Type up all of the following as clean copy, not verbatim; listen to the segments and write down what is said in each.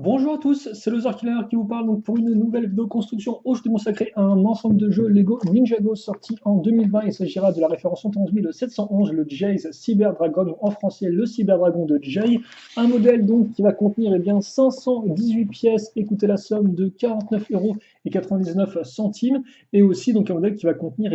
Bonjour à tous, c'est le Killer qui vous parle donc pour une nouvelle vidéo construction où je vais consacrer à un ensemble de jeux Lego Ninjago sorti en 2020. Il s'agira de la référence 11711, le Jay's Cyber Dragon, ou en français le Cyber Dragon de Jay. Un modèle donc qui va contenir 518 pièces, écoutez la somme de 49,99 € et aussi donc un modèle qui va contenir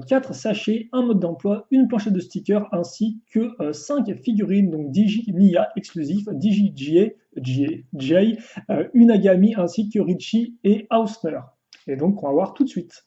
4 sachets, un mode d'emploi, une planchette de stickers ainsi que 5 figurines donc Digi Mia exclusif, Digi Jay, Unagami ainsi que Richie et Hausner. Et donc on va voir tout de suite.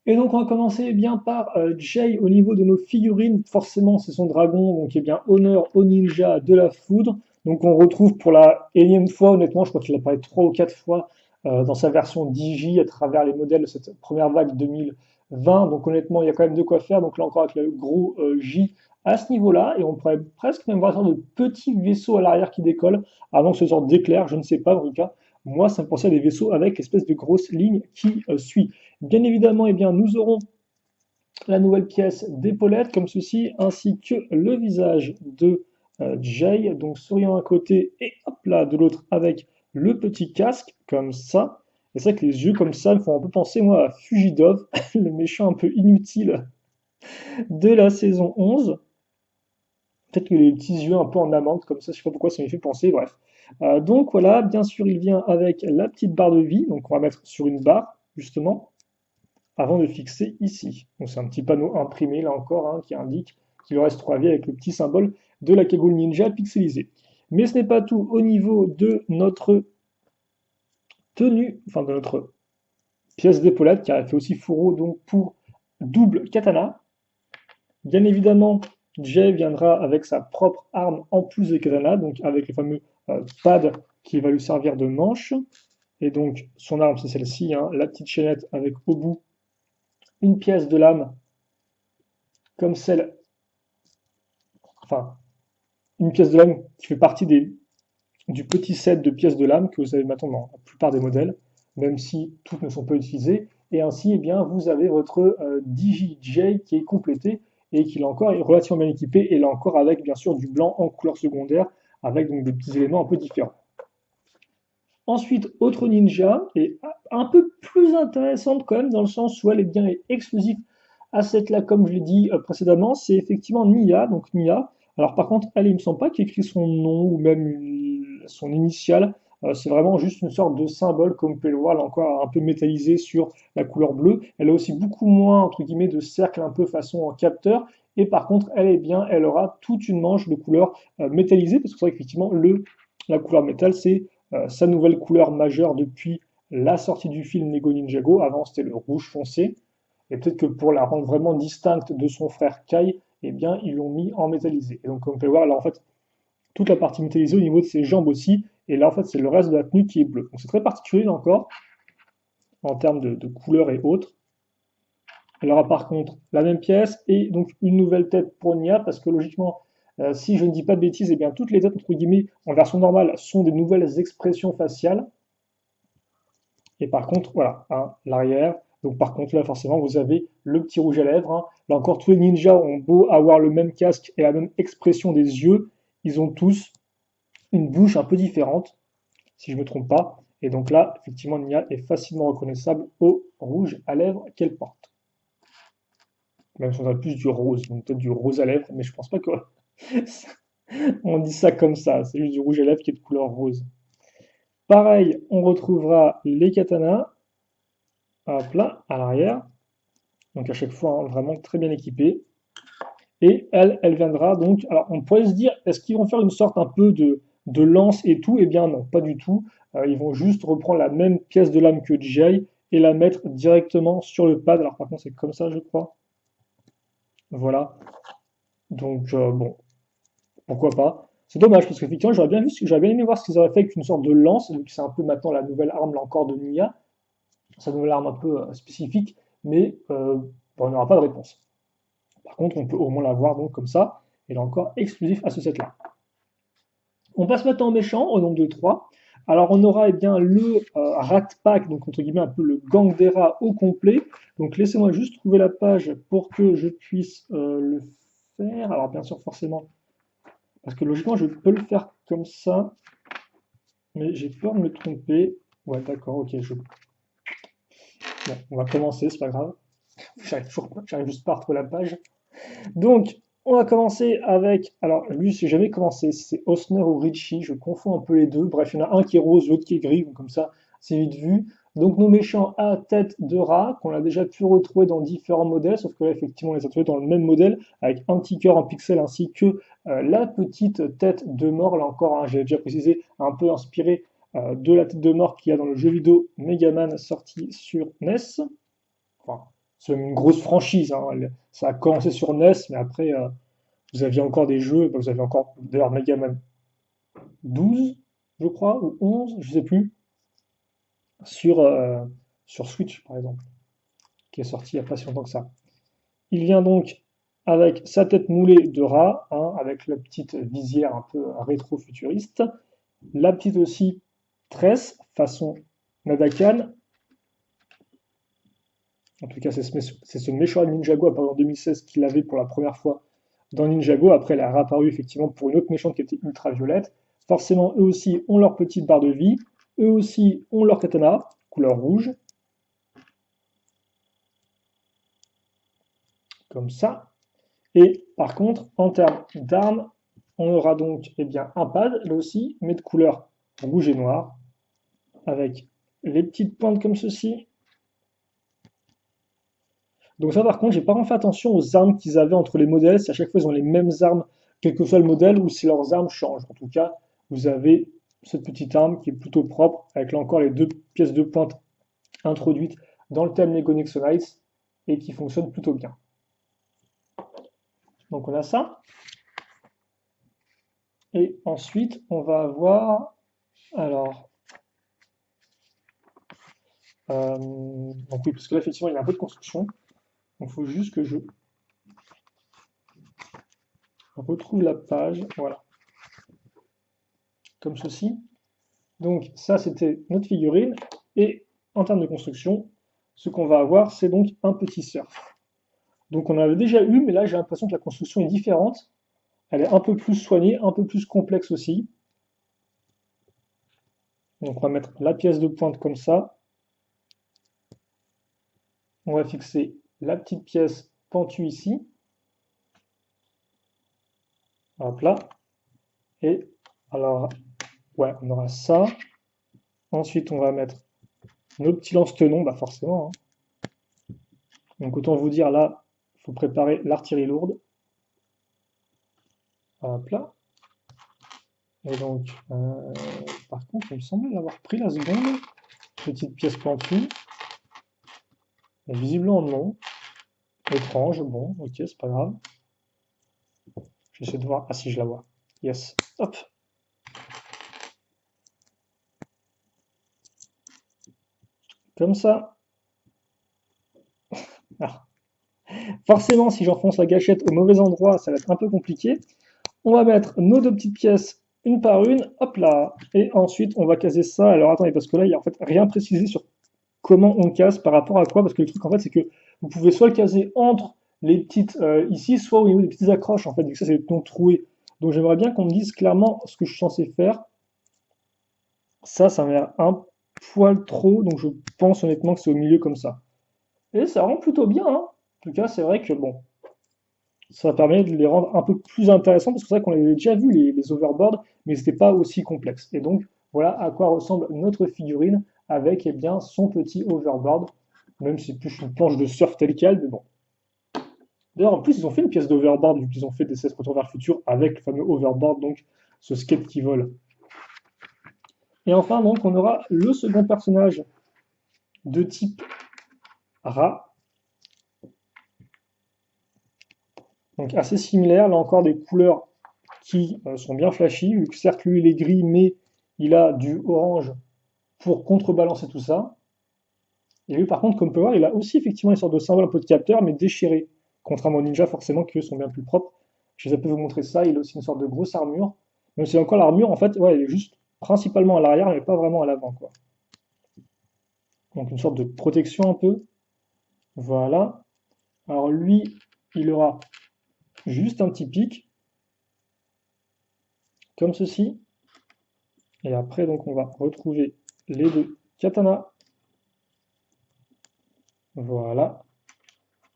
Et donc on va commencer par Jay au niveau de nos figurines. Forcément c'est son dragon, donc honneur au ninja de la foudre. Donc on retrouve pour la énième fois, honnêtement je crois qu'il apparaît 3 ou 4 fois dans sa version Digi à travers les modèles de cette première vague 2020. Donc honnêtement il y a quand même de quoi faire. Donc là encore avec le gros J à ce niveau-là. Et on pourrait presque même voir une sorte de petit vaisseau à l'arrière qui décolle avant que ce sorte d'éclair, je ne sais pas en tout cas. Moi ça me pensait à des vaisseaux avec l'espèce de grosse ligne qui suit. Bien évidemment, nous aurons la nouvelle pièce d'épaulette comme ceci, ainsi que le visage de Jay, donc souriant d'un côté et hop là de l'autre avec le petit casque comme ça. Et c'est vrai que les yeux comme ça me font un peu penser moi à Fugidov, le méchant un peu inutile de la saison 11. Peut-être que les petits yeux un peu en amande comme ça, je sais pas pourquoi ça m'y fait penser, bref. Donc voilà, bien sûr il vient avec la petite barre de vie, donc on va mettre sur une barre justement avant de fixer ici. Donc c'est un petit panneau imprimé là encore qui indique qu'il lui reste 3 vies avec le petit symbole de la cagoule ninja pixelisée. Mais ce n'est pas tout au niveau de notre tenue, enfin de notre pièce d'épaulette qui a fait aussi fourreau donc pour double katana. Bien évidemment, Jay viendra avec sa propre arme en plus des katana, donc avec le fameux pad qui va lui servir de manche. Et donc son arme c'est celle-ci, la petite chaînette avec au bout une pièce de lame comme celle, enfin une pièce de lame qui fait partie du petit set de pièces de lame que vous avez maintenant dans la plupart des modèles, même si toutes ne sont pas utilisées. Et ainsi, vous avez votre DJJ qui est complété et qui là encore est relativement bien équipé, et là encore avec bien sûr du blanc en couleur secondaire, avec donc des petits éléments un peu différents. Ensuite, autre ninja, et un peu plus intéressante quand même, dans le sens où elle est bien exclusive à cette là, comme je l'ai dit précédemment, c'est effectivement Nia, donc Nia. Alors par contre, elle, il me semble pas qu'il écrit son nom ou même son initiale. C'est vraiment juste une sorte de symbole, comme vous pouvez le voir, là encore un peu métallisé sur la couleur bleue. Elle a aussi beaucoup moins, entre guillemets, de cercles un peu façon en capteur. Et par contre, elle aura toute une manche de couleur métallisée, parce que c'est vrai qu'effectivement, la couleur métal, c'est sa nouvelle couleur majeure depuis la sortie du film Lego Ninjago. Avant, c'était le rouge foncé. Et peut-être que pour la rendre vraiment distincte de son frère Kai, ils l'ont mis en métallisé. Et donc, comme vous pouvez voir, là, en fait, toute la partie métallisée au niveau de ses jambes aussi. Et là, en fait, c'est le reste de la tenue qui est bleu. Donc, c'est très particulier, là encore, en termes de couleur et autres. Elle aura par contre la même pièce et donc une nouvelle tête pour Nia, parce que logiquement, si je ne dis pas de bêtises, toutes les têtes, entre guillemets, en version normale, sont des nouvelles expressions faciales. Et par contre, voilà, l'arrière. Donc par contre, là, forcément, vous avez le petit rouge à lèvres. Là encore, tous les ninjas ont beau avoir le même casque et la même expression des yeux, ils ont tous une bouche un peu différente, si je ne me trompe pas. Et donc là, effectivement, Nia est facilement reconnaissable au rouge à lèvres qu'elle porte. Même si on a plus du rose, donc peut-être du rose à lèvres, mais je pense pas que on dit ça comme ça, c'est juste du rouge à lèvres qui est de couleur rose. Pareil, on retrouvera les katanas, hop là, à l'arrière, donc à chaque fois vraiment très bien équipés. Et elle viendra donc, alors on pourrait se dire, est-ce qu'ils vont faire une sorte un peu de lance et tout? Eh bien non, pas du tout. Ils vont juste reprendre la même pièce de lame que Jay et la mettre directement sur le pad. Alors par contre c'est comme ça je crois. Voilà. Donc bon, pourquoi pas. C'est dommage parce qu'effectivement j'aurais bien aimé voir ce qu'ils auraient fait avec une sorte de lance, vu que c'est un peu maintenant la nouvelle arme là encore de Nia, sa nouvelle arme un peu spécifique, mais on n'aura pas de réponse. Par contre, on peut au moins la voir donc comme ça, et là encore exclusif à ce set-là. On passe maintenant au méchant, au nombre de 3. Alors on aura le Rat Pack, donc entre guillemets un peu le gang des rats au complet. Donc laissez-moi juste trouver la page pour que je puisse le faire. Alors bien sûr forcément, parce que logiquement je peux le faire comme ça. mais j'ai peur de me tromper. Ouais, d'accord, ok, bon, on va commencer, c'est pas grave. J'arrive juste pas à retrouver la page. Donc, on va commencer avec. Alors, lui, je sais jamais commencé. Si c'est Osner ou Richie, je confonds un peu les deux. Bref, il y en a un qui est rose, l'autre qui est gris, donc comme ça, c'est vite vu. Donc, nos méchants à tête de rat, qu'on a déjà pu retrouver dans différents modèles, sauf que là, effectivement, on les a trouvés dans le même modèle, avec un petit cœur en pixel, ainsi que la petite tête de mort. Là encore, hein, j'ai déjà précisé, un peu inspiré de la tête de mort qu'il y a dans le jeu vidéo Mega Man sorti sur NES. Enfin, c'est une grosse franchise, hein. Ça a commencé sur NES, mais après, vous aviez encore des jeux, bah, vous avez encore d'ailleurs Mega Man 12, je crois, ou 11, je sais plus, sur, euh, sur Switch, par exemple, qui est sorti il n'y a pas si longtemps que ça. Il vient donc avec sa tête moulée de rat, hein, avec la petite visière un peu rétro-futuriste, la petite aussi tresse, façon Nadakan. En tout cas, c'est ce méchant Ninjago apparu en 2016 qu'il avait pour la première fois dans Ninjago. Après, elle a réapparu effectivement pour une autre méchante qui était ultraviolette. Forcément, eux aussi ont leur petite barre de vie. Eux aussi ont leur katana, couleur rouge, comme ça. Et par contre, en termes d'armes, on aura donc eh bien, un pad, là aussi, mais de couleur rouge et noir, avec les petites pointes comme ceci. Donc ça, par contre, j'ai pas vraiment fait attention aux armes qu'ils avaient entre les modèles, si à chaque fois ils ont les mêmes armes, quel que soit le modèle, ou si leurs armes changent. En tout cas, vous avez cette petite arme qui est plutôt propre, avec là encore les deux pièces de pointe introduites dans le thème Lego Nexo et qui fonctionne plutôt bien. Donc on a ça. Et ensuite, on va avoir, alors, donc oui, parce que là, effectivement, il y a un peu de construction. Donc il faut juste que je retrouve la page, voilà, comme ceci. Donc ça, c'était notre figurine. Et en termes de construction, ce qu'on va avoir, c'est donc un petit surf. Donc on en avait déjà eu, mais là, j'ai l'impression que la construction est différente. Elle est un peu plus soignée, un peu plus complexe aussi. Donc on va mettre la pièce de pointe comme ça. On va fixer la petite pièce pentue ici. Hop là. Et alors, ouais, on aura ça. Ensuite, on va mettre nos petits lance-tenons, bah forcément, hein. Donc autant vous dire là, il faut préparer l'artillerie lourde. Hop là. Et donc, par contre, il me semblait l'avoir pris la seconde. Petite pièce pentue. Mais visiblement non. Étrange, bon, ok, c'est pas grave. J'essaie de voir. Ah si, je la vois. Yes. Hop. Comme ça. Ah. Forcément, si j'enfonce la gâchette au mauvais endroit, ça va être un peu compliqué. On va mettre nos deux petites pièces une par une, hop là, et ensuite on va caser ça. Alors attendez, parce que là il n'y a en fait rien précisé sur comment on casse par rapport à quoi, parce que le truc en fait c'est que vous pouvez soit le caser entre les petites ici, soit au niveau des petites accroches en fait, vu que ça c'est donc troué. Donc j'aimerais bien qu'on me dise clairement ce que je suis censé faire. Ça m'a l'air un poil trop, donc je pense honnêtement que c'est au milieu comme ça. Et ça rend plutôt bien, hein. En tout cas, c'est vrai que bon, ça permet de les rendre un peu plus intéressants, parce que c'est vrai qu'on avait déjà vu les overboards, mais c'était pas aussi complexe. Et donc, voilà à quoi ressemble notre figurine avec eh bien, son petit overboard, même si c'est plus une planche de surf telle quelle, mais bon. D'ailleurs, en plus, ils ont fait une pièce d'overboard, vu qu'ils ont fait des 16 Retour vers le futur avec le fameux overboard, donc ce skate qui vole. Et enfin, donc, on aura le second personnage de type rat, donc assez similaire, là encore des couleurs qui sont bien flashy, vu que certes lui il est gris, mais il a du orange pour contrebalancer tout ça. Et lui par contre, comme on peut voir, il a aussi effectivement une sorte de symbole un peu de capteur, mais déchiré, contrairement aux ninjas forcément qui eux sont bien plus propres. Je vais vous montrer ça, il a aussi une sorte de grosse armure. Même si encore l'armure, en fait, ouais, elle est juste principalement à l'arrière, mais pas vraiment à l'avant, quoi. Donc une sorte de protection un peu. Voilà. Alors lui, il aura juste un petit pic, comme ceci. Et après, donc, on va retrouver les deux katanas. Voilà.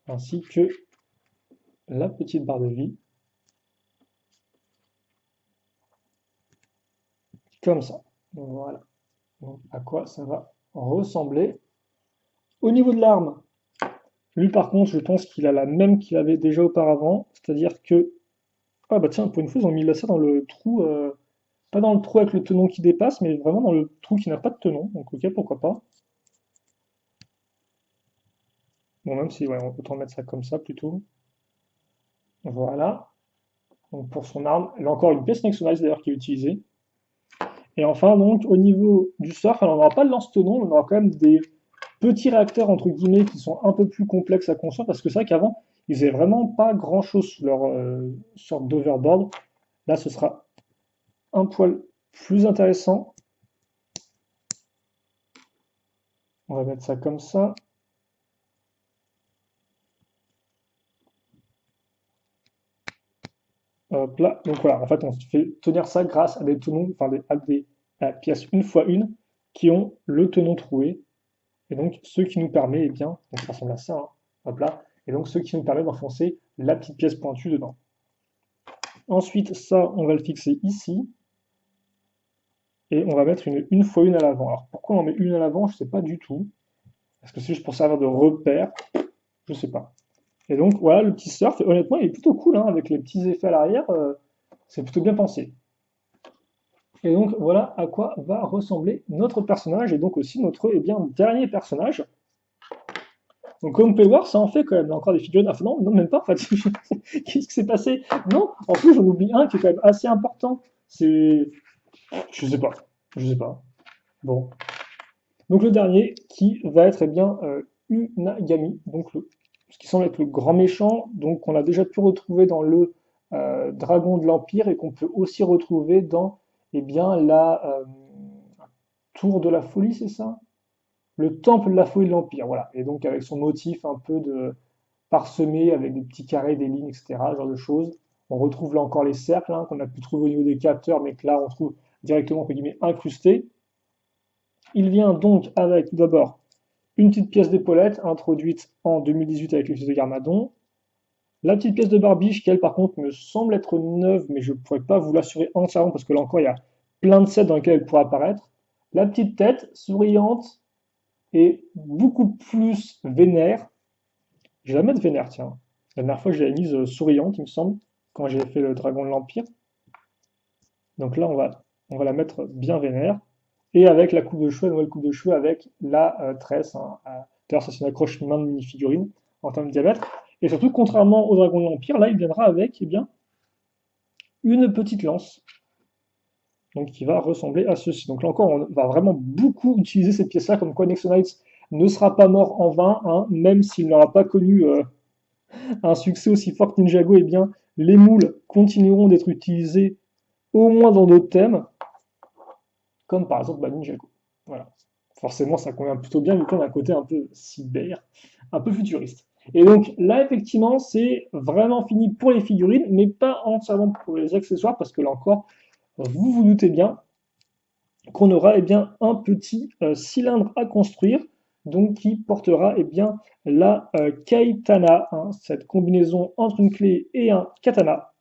Ainsi que la petite barre de vie. Comme ça. Voilà. Donc, à quoi ça va ressembler. Au niveau de l'arme, lui par contre, je pense qu'il a la même qu'il avait déjà auparavant. C'est-à-dire que. Ah bah tiens, pour une fois, ils ont mis ça dans le trou. Pas dans le trou avec le tenon qui dépasse, mais vraiment dans le trou qui n'a pas de tenon. Donc ok, pourquoi pas. Bon, même si, ouais, on peut autant mettre ça comme ça plutôt. Voilà. Donc pour son arme, elle a encore une pièce Nexonize d'ailleurs qui est utilisée. Et enfin, donc, au niveau du surf, alors on n'aura pas de lance-tenon, mais on aura quand même des petits réacteurs, entre guillemets, qui sont un peu plus complexes à construire, parce que c'est vrai qu'avant, ils n'avaient vraiment pas grand-chose sous leur sorte d'overboard. Là, ce sera un poil plus intéressant. On va mettre ça comme ça. Hop là. Donc voilà, en fait, on fait tenir ça grâce à des tenons, enfin à des pièces une fois une, qui ont le tenon troué. Et donc, ce qui nous permet, eh bien, donc ça ressemble à ça, hein, hop là, et donc ce qui nous permet d'enfoncer la petite pièce pointue dedans. Ensuite, ça, on va le fixer ici, et on va mettre une fois une à l'avant. Alors, pourquoi on met une à l'avant, je ne sais pas du tout. Est-ce que c'est juste pour servir de repère? Je ne sais pas. Et donc, voilà, le petit surf, honnêtement, il est plutôt cool, hein, avec les petits effets à l'arrière, c'est plutôt bien pensé. Et donc, voilà à quoi va ressembler notre personnage, et donc aussi notre, eh bien, dernier personnage. Donc comme vous pouvez voir, ça en fait quand même. Là, encore des figurines. Ah, non, non, même pas en fait. Qu'est-ce qui s'est passé? Non, en plus j'en oublie un qui est quand même assez important. C'est. Je sais pas. Je sais pas. Bon. Donc le dernier qui va être eh bien Unagami. Donc ce qui semble être le grand méchant. Donc on l'a déjà pu retrouver dans le Dragon de l'Empire et qu'on peut aussi retrouver dans eh bien la Tour de la Folie, c'est ça? Le Temple de la Folie de l'Empire, voilà. Et donc avec son motif un peu de parsemé avec des petits carrés, des lignes, etc. Ce genre de choses. On retrouve là encore les cercles hein, qu'on a pu trouver au niveau des capteurs, mais que là on trouve directement entre guillemets incrustés. Il vient donc avec tout d'abord une petite pièce d'épaulette introduite en 2018 avec l'utile de Garmadon. La petite pièce de barbiche, qui elle par contre me semble être neuve, mais je ne pourrais pas vous l'assurer entièrement parce que là encore il y a plein de sets dans lesquels elle pourrait apparaître. La petite tête souriante et beaucoup plus vénère. Je vais la mettre vénère, tiens. La dernière fois, je l'avais mise souriante, il me semble, quand j'ai fait le Dragon de l'Empire. Donc là, on va la mettre bien vénère. Et avec la coupe de cheveux, la nouvelle coupe de cheveux avec la tresse. Hein, d'ailleurs, ça, c'est une accroche main de mini-figurine en termes de diamètre. Et surtout, contrairement au Dragon de l'Empire, là, il viendra avec eh bien, une petite lance. Donc, qui va ressembler à ceci. Donc là encore, on va vraiment beaucoup utiliser cette pièce-là, comme quoi Nexonites ne sera pas mort en vain, hein, même s'il n'aura pas connu un succès aussi fort que Ninjago, eh bien, les moules continueront d'être utilisés au moins dans d'autres thèmes, comme par exemple Ninjago. Voilà. Forcément, ça convient plutôt bien vu qu'on a un côté un peu cyber, un peu futuriste. Et donc là, effectivement, c'est vraiment fini pour les figurines, mais pas entièrement pour les accessoires, parce que là encore, vous vous doutez bien qu'on aura eh bien, un petit cylindre à construire, donc qui portera eh bien, la Kaitana, hein, cette combinaison entre une clé et un katana,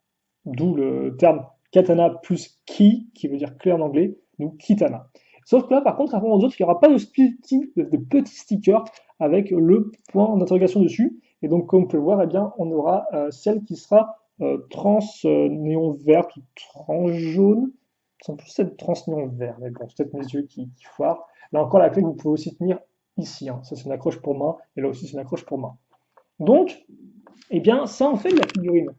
d'où le terme katana plus ki, qui veut dire clé en anglais, donc kitana. Sauf que là, par contre, avant aux autres, il n'y aura pas de petits stickers avec le point d'interrogation dessus. Et donc, comme on peut le voir, eh bien, on aura celle qui sera trans néon verte ou trans jaune. Ça semble plus être trans néon vert, mais bon, c'est peut-être mes yeux qui foirent. Là encore, la clé, vous pouvez aussi tenir ici. Hein. Ça, c'est une accroche pour main, et là aussi, c'est une accroche pour main. Donc, eh bien, ça en fait de la figurine.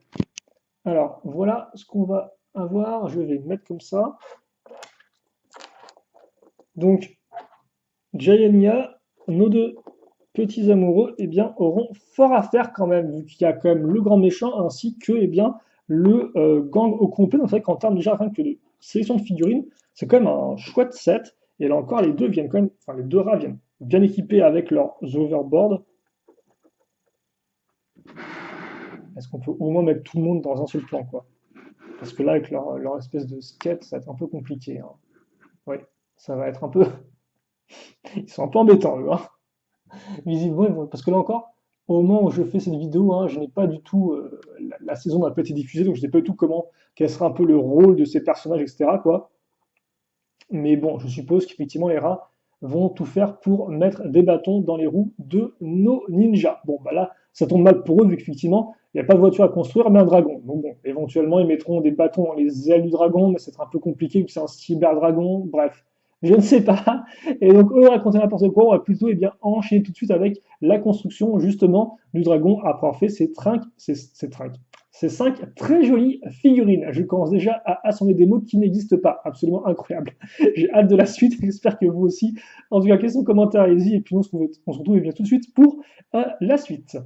Alors, voilà ce qu'on va avoir. Je vais le mettre comme ça. Donc, Jayania, nos deux petits amoureux, eh bien, auront fort à faire quand même, vu qu'il y a quand même le grand méchant ainsi que eh bien, le gang au complet. Donc, c'est vrai qu'en termes déjà rien que de sélection de figurines, c'est quand même un chouette set. Et là encore, les deux viennent quand même, enfin, les deux rats viennent bien équipés avec leurs overboards. Est-ce qu'on peut au moins mettre tout le monde dans un seul plan, quoi? Parce que là, avec leur espèce de skate, ça va être un peu compliqué. Hein. Oui, ça va être un peu... Ils sont un peu embêtants, eux, hein. Visiblement, parce que là encore, au moment où je fais cette vidéo, hein, je n'ai pas du tout... la saison n'a pas été diffusée, donc je ne sais pas du tout comment... Quel sera un peu le rôle de ces personnages, etc., quoi. Mais bon, je suppose qu'effectivement, les rats vont tout faire pour mettre des bâtons dans les roues de nos ninjas. Bon, bah là, ça tombe mal pour eux, vu qu'effectivement, il n'y a pas de voiture à construire, mais un dragon. Donc bon, éventuellement, ils mettront des bâtons dans les ailes du dragon, mais c'est un peu compliqué, vu que c'est un cyber-dragon. Bref, je ne sais pas. Et donc, eux raconter n'importe quoi, on va plutôt enchaîner tout de suite avec la construction, justement, du dragon, après avoir fait ces 5 très jolies figurines. Je commence déjà à assembler des mots qui n'existent pas. Absolument incroyable. J'ai hâte de la suite, j'espère que vous aussi. En tout cas, question, commentaire, allez-y, et puis nous, on se retrouve bien tout de suite pour la suite.